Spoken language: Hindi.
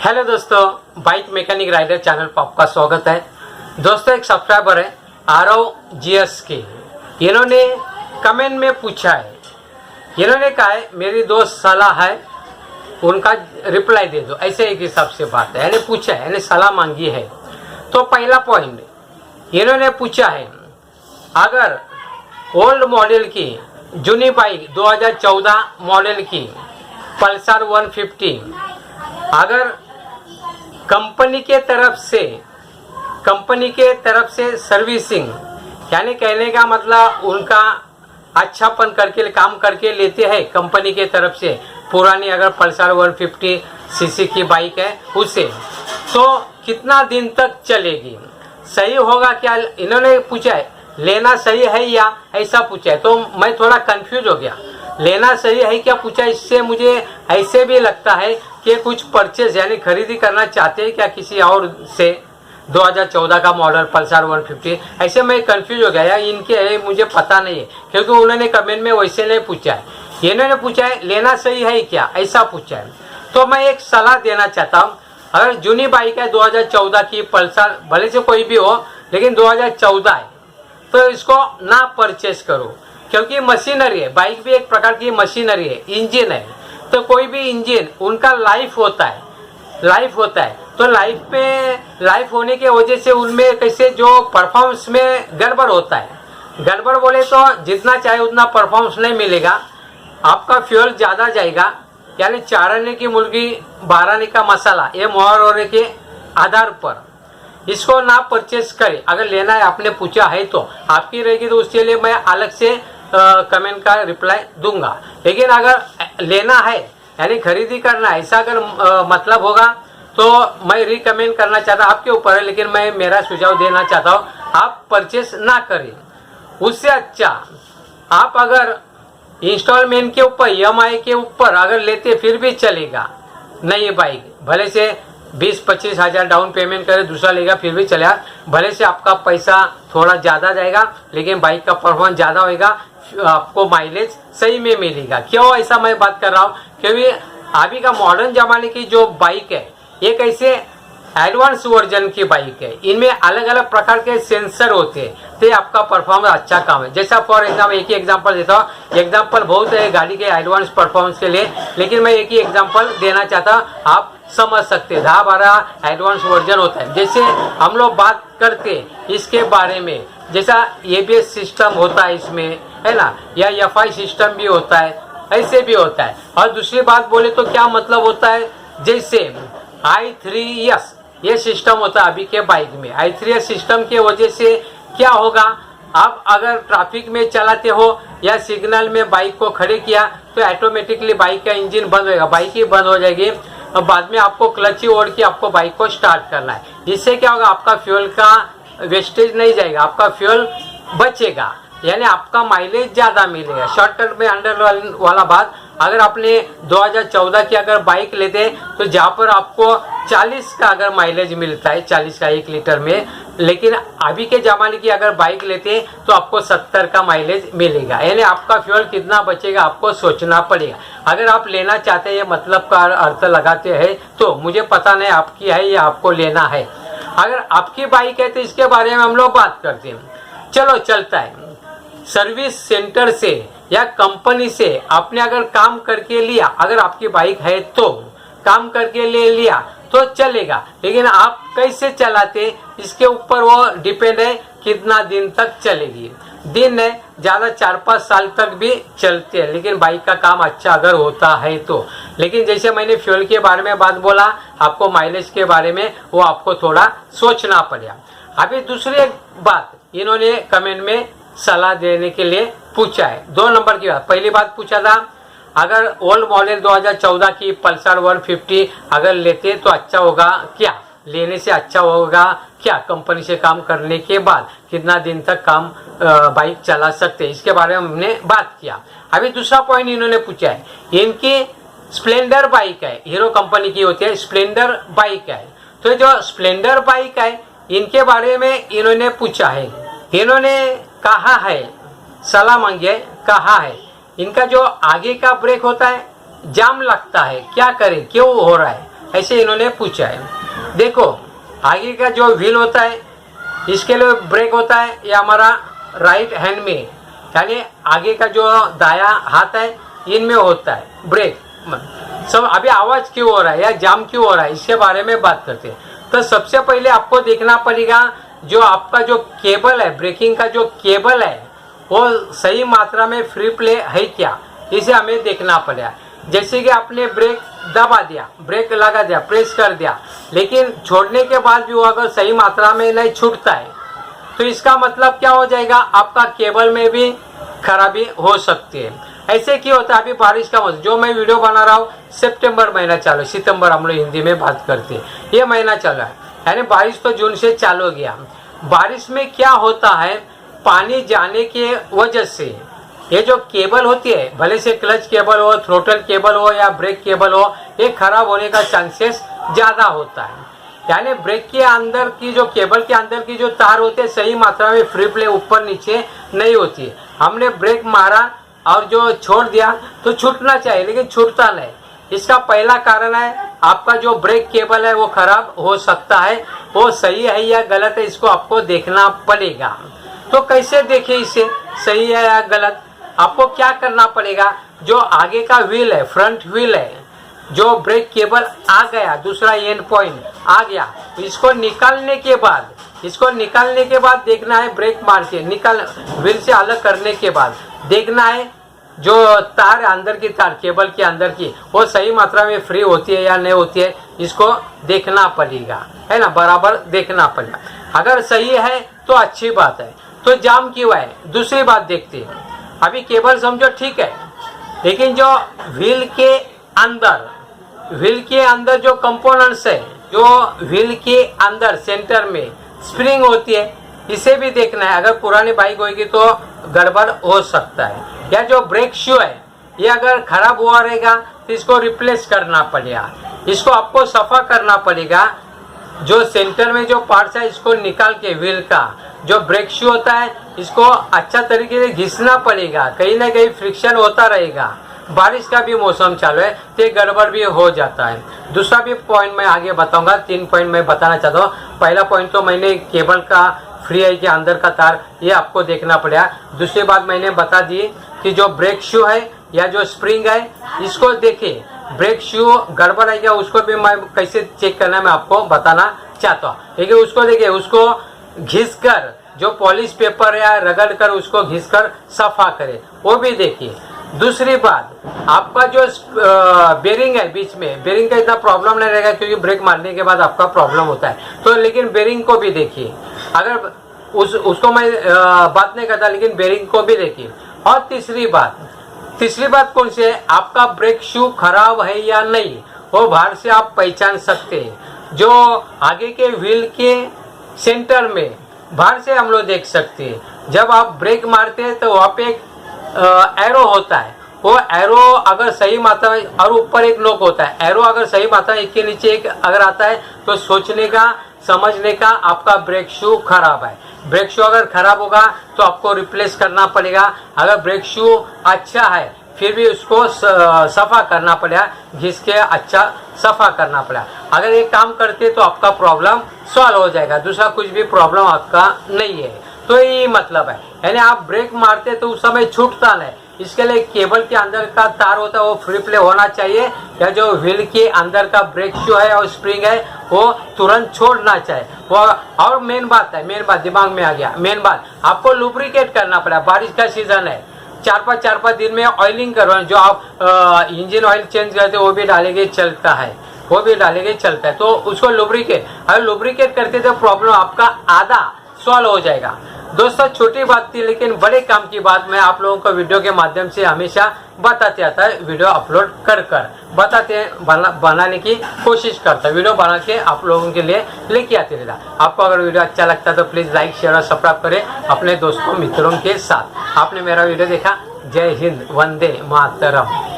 हेलो दोस्तों, बाइक मैकेनिक राइडर चैनल पर आपका स्वागत है। दोस्तों, एक सब्सक्राइबर है आरव जीएस के, इन्होंने कमेंट में पूछा है, इन्होंने कहा है मेरी दोस्त सलाह है, उनका रिप्लाई दे दो। ऐसे एक हिसाब से बात है, यानी पूछा है, यानी सलाह मांगी है। तो पहला पॉइंट इन्होंने पूछा है, अगर ओल्ड मॉडल की जूनी बाइक 2014 मॉडल की पल्सर 150 अगर कंपनी के तरफ से सर्विसिंग, यानी कहने का मतलब उनका अच्छापन करके काम करके लेते हैं कंपनी के तरफ से, पुरानी अगर पल्सर 150 सीसी की बाइक है उसे, तो कितना दिन तक चलेगी, सही होगा क्या? इन्होंने पूछा है लेना सही है या ऐसा पूछा है। तो मैं थोड़ा कंफ्यूज हो गया, लेना सही है क्या पूछा। इससे मुझे ऐसे भी लगता है कि कुछ परचेज यानी खरीदी करना चाहते हैं क्या किसी और से, 2014 का मॉडल पल्सर 150। ऐसे मैं कंफ्यूज हो गया यार, इनके है मुझे पता नहीं है, क्योंकि उन्होंने कमेंट में वैसे नहीं पूछा है। इन्होंने पूछा है लेना सही है क्या, ऐसा पूछा है। तो मैं एक सलाह देना चाहता हूँ, अगर जूनी बाइक है 2014 की पल्सर, भले से कोई भी हो लेकिन 2014 है, तो इसको ना परचेस करो, क्योंकि मशीनरी है, बाइक भी एक प्रकार की मशीनरी है, इंजन है। तो कोई भी इंजन उनका लाइफ होता है, तो लाइफ होने की वजह से उनमें कैसे जो परफॉर्मेंस में गड़बड़ होता है, गड़बड़ बोले तो जितना चाहे उतना परफॉर्मेंस नहीं मिलेगा, आपका फ्यूल ज़्यादा जाएगा, यानी 4 आने की मुर्गी 12 आने का मसाला, ये मोहर होने के आधार पर इसको ना परचेस करें। अगर लेना है, आपने पूछा है तो आपकी रहेगी, तो उसके लिए मैं अलग से कमेंट का रिप्लाई दूंगा। लेकिन अगर लेना है यानी खरीदी करना है, ऐसा अगर मतलब होगा तो मैं रिकमेंड करना चाहता हूँ, आपके ऊपर है, लेकिन मैं मेरा सुझाव देना चाहता हूँ आप परचेस ना करें। उससे अच्छा आप अगर इंस्टॉलमेंट के ऊपर, EMI के ऊपर अगर लेते फिर भी चलेगा। नई बाइक भले से 20-25 हज़ार डाउन पेमेंट करे, दूसरा लेगा फिर भी चलेगा। भले से आपका पैसा थोड़ा ज़्यादा जाएगा, लेकिन बाइक का परफॉर्मेंस ज़्यादा होएगा, आपको माइलेज सही में मिलेगा। क्यों ऐसा मैं बात कर रहा हूँ, क्योंकि अभी का मॉडर्न ज़माने की जो बाइक है, एक ऐसे एडवांस वर्जन की बाइक है, इनमें अलग अलग प्रकार के सेंसर होते हैं, तो आपका परफॉर्मेंस अच्छा काम है। जैसा फॉर एग्जाम्पल एक ही एग्जांपल देता हूँ, एग्जांपल बहुत है गाड़ी के एडवांस परफॉर्मेंस के लिए, लेकिन मैं एक ही एग्जांपल देना चाहता हूँ, आप समझ सकते हैं। 10-12 एडवांस वर्जन होता है। जैसे हम लोग बात करते इसके बारे में, जैसा ABS सिस्टम होता है इसमें, है ना, या FI सिस्टम भी होता है, ऐसे भी होता है। और दूसरी बात बोले तो क्या मतलब होता है, जैसे i3S ये सिस्टम होता है अभी के बाइक में। i3S सिस्टम के वजह से क्या होगा, आप अगर ट्रैफिक में चलाते हो या सिग्नल में बाइक को खड़े किया तो ऑटोमेटिकली बाइक का इंजन बंद होएगा, बाइक ही बंद हो जाएगी, और बाद में आपको क्लच ही ओढ़ के आपको बाइक को स्टार्ट करना है। इससे क्या होगा, आपका फ्यूल का वेस्टेज नहीं जाएगा, आपका फ्यूल बचेगा, यानी आपका माइलेज ज़्यादा मिलेगा। शॉर्टकट में अंडर वाला बात, अगर आपने 2014 की अगर बाइक लेते तो जहाँ पर आपको 40 का अगर माइलेज मिलता है, 40 का 1 लीटर में, लेकिन अभी के ज़माने की अगर बाइक लेते तो आपको 70 का माइलेज मिलेगा, यानी आपका फ्यूल कितना बचेगा आपको सोचना पड़ेगा। अगर आप लेना चाहते हैं, ये मतलब का अर्थ लगाते हैं, तो मुझे पता नहीं आपकी है या आपको लेना है। अगर आपकी बाइक है तो इसके बारे में हम लोग बात करते हैं। चलो चलता है, सर्विस सेंटर से या कंपनी से आपने अगर काम करके लिया, अगर आपकी बाइक है तो काम करके ले लिया तो चलेगा, लेकिन आप कैसे चलाते इसके ऊपर वो डिपेंड है, कितना दिन तक चलेगी। दिन है ज़्यादा 4-5 साल तक भी चलते हैं, लेकिन बाइक का काम अच्छा अगर होता है तो। लेकिन जैसे मैंने फ्यूल के बारे में बात बोला, आपको माइलेज के बारे में वो आपको थोड़ा सोचना पड़ेगा। अभी दूसरी एक बात इन्होंने कमेंट में सलाह देने के लिए पूछा है, 2 नंबर की बात। पहली बात पूछा था, अगर ओल्ड मॉडल 2014 की पल्सर 150 अगर लेते तो अच्छा होगा क्या, लेने से अच्छा होगा क्या, कंपनी से काम करने के बाद कितना दिन तक काम बाइक चला सकते हैं, इसके बारे में हमने बात किया। अभी दूसरा पॉइंट इन्होंने पूछा है, इनकी स्प्लेंडर बाइक है, हीरो कंपनी की होती है, स्प्लेंडर बाइक है, तो जो स्प्लेंडर बाइक है इनके बारे में इन्होंने पूछा है, इन्होंने कहा है, सलाह मांगी है, कहा है इनका जो आगे का ब्रेक होता है जाम लगता है, क्या करें, क्यों हो रहा है, ऐसे इन्होंने पूछा है। देखो आगे का जो व्हील होता है इसके लिए ब्रेक होता है, ये हमारा राइट हैंड में, यानी आगे का जो दाया हाथ है इनमें होता है ब्रेक। सब अभी आवाज क्यों हो रहा है या जाम क्यों हो रहा है इसके बारे में बात करते हैं। तो सबसे पहले आपको देखना पड़ेगा जो आपका जो केबल है, ब्रेकिंग का जो केबल है वो सही मात्रा में फ्री प्ले है क्या, इसे हमें देखना पड़ेगा। जैसे कि आपने ब्रेक दबा दिया, ब्रेक लगा दिया, प्रेस कर दिया, लेकिन छोड़ने के बाद भी वो अगर सही मात्रा में नहीं छूटता है तो इसका मतलब क्या हो जाएगा, आपका केबल में भी खराबी हो सकती है। ऐसे क्यों होता है, अभी बारिश का मौसम, जो मैं वीडियो बना रहा हूँ सितंबर महीना चालू, सितंबर हम लोग हिंदी में बात करते हैं, ये महीना चल रहा है, यानी बारिश तो जून से चालू हो गया। बारिश में क्या होता है, पानी जाने के वजह से ये जो केबल होती है, भले से क्लच केबल हो, थ्रोटल केबल हो या ब्रेक केबल हो, ये खराब होने का चांसेस ज़्यादा होता है। यानी ब्रेक के अंदर की जो केबल के अंदर की जो तार होते हैं सही मात्रा में फ्री प्ले ऊपर नीचे नहीं होती है। हमने ब्रेक मारा और जो छोड़ दिया तो छूटना चाहिए लेकिन छूटता नहीं। इसका पहला कारण है आपका जो ब्रेक केबल है वो खराब हो सकता है, वो सही है या गलत है इसको आपको देखना पड़ेगा। तो कैसे देखें इसे सही है या गलत, आपको क्या करना पड़ेगा, जो आगे का व्हील है, फ्रंट व्हील है, जो ब्रेक केबल आ गया, दूसरा एंड पॉइंट आ गया, इसको निकालने के बाद देखना है, ब्रेक मार के निकाल व्हील से अलग करने के बाद देखना है जो तार अंदर की तार केबल के अंदर की वो सही मात्रा में फ्री होती है या नहीं होती है, इसको देखना पड़ेगा, है ना, बराबर देखना पड़ेगा। अगर सही है तो अच्छी बात है। तो जाम क्यों है, दूसरी बात देखते हैं। अभी केबल समझो ठीक है, लेकिन जो व्हील के अंदर जो कंपोनेंट्स है, जो व्हील के अंदर सेंटर में स्प्रिंग होती है, इसे भी देखना है। अगर पुरानी बाइक होगी तो गड़बड़ हो सकता है। या जो ब्रेक शू है ये अगर खराब हुआ रहेगा तो इसको रिप्लेस करना पड़ेगा, इसको आपको सफा करना पड़ेगा। जो सेंटर में जो पार्ट्स है इसको निकाल के व्हील का जो ब्रेक शू होता है इसको अच्छा तरीके से घिसना पड़ेगा, कहीं ना कहीं फ्रिक्शन होता रहेगा। बारिश का भी मौसम चालू है तो गड़बड़ भी हो जाता है। दूसरा भी पॉइंट मैं आगे बताऊंगा, 3 पॉइंट मैं बताना चाहता हूँ। पहला पॉइंट तो मैंने केबल का फ्री है कि अंदर का तार, ये आपको देखना पड़ेगा। दूसरी बात मैंने बता दी कि जो ब्रेक शू है या जो स्प्रिंग है इसको देखिए, ब्रेक शू गड़बड़ है क्या उसको भी मैं कैसे चेक करना है मैं आपको बताना चाहता हूँ। लेकिन उसको देखिए, उसको घिस कर जो पॉलिश पेपर या रगड़ कर उसको घिस कर सफा करे, वो भी देखिए। दूसरी बात, आपका जो बेरिंग है बीच में, बेरिंग का इतना प्रॉब्लम नहीं रहेगा क्योंकि ब्रेक मारने के बाद आपका प्रॉब्लम होता है, तो लेकिन बेरिंग को भी देखिए। अगर उसको मैं बात नहीं करता, लेकिन बेरिंग को भी देखिए। और तीसरी बात कौन सी है, आपका ब्रेक शू खराब है या नहीं, वो बाहर से आप पहचान सकते हैं। जो आगे के व्हील के सेंटर में बाहर से हम लोग देख सकते हैं। जब आप ब्रेक मारते हैं तो वहाँ पे एक एरो होता है, वो एरो अगर सही मात्रा में, और ऊपर एक नोक होता है, एरो अगर सही मात्रा में एक के नीचे एक अगर आता है तो सोचने का, समझने का आपका ब्रेक शू खराब है। ब्रेक शू अगर खराब होगा तो आपको रिप्लेस करना पड़ेगा। अगर ब्रेक शू अच्छा है फिर भी उसको सफा करना पड़ेगा, घिस के अच्छा सफा करना पड़ेगा। अगर ये काम करते तो आपका प्रॉब्लम सॉल्व हो जाएगा, दूसरा कुछ भी प्रॉब्लम आपका नहीं है। तो ये मतलब है, यानी आप ब्रेक मारते तो उस समय छूटता नहीं, इसके लिए केबल के अंदर का तार होता है वो फ्री प्ले होना चाहिए, या जो व्हील के अंदर का ब्रेक शू है और स्प्रिंग है वो तुरंत छोड़ना चाहिए। वो और मेन बात दिमाग में आ गया, मेन बात आपको लुब्रिकेट करना पड़ा। बारिश का सीजन है, 4-5 दिन में ऑयलिंग करवाना, जो आप इंजन ऑयल चेंज करते वो भी डालेंगे चलता है, तो उसको लुब्रिकेट, अगर लुब्रिकेट करते तो प्रॉब्लम आपका आधा सॉल्व हो जाएगा। दोस्तों छोटी बात थी लेकिन बड़े काम की बात मैं आप लोगों को वीडियो के माध्यम से हमेशा बताते आता है, वीडियो अपलोड कर बताते बनाने की कोशिश करता है, वीडियो बना के आप लोगों के लिए लेके आते रहता। आपको अगर वीडियो अच्छा लगता है तो प्लीज़ लाइक शेयर और सब्सक्राइब करें अपने दोस्तों मित्रों के साथ। आपने मेरा वीडियो देखा, जय हिंद, वंदे मातरम।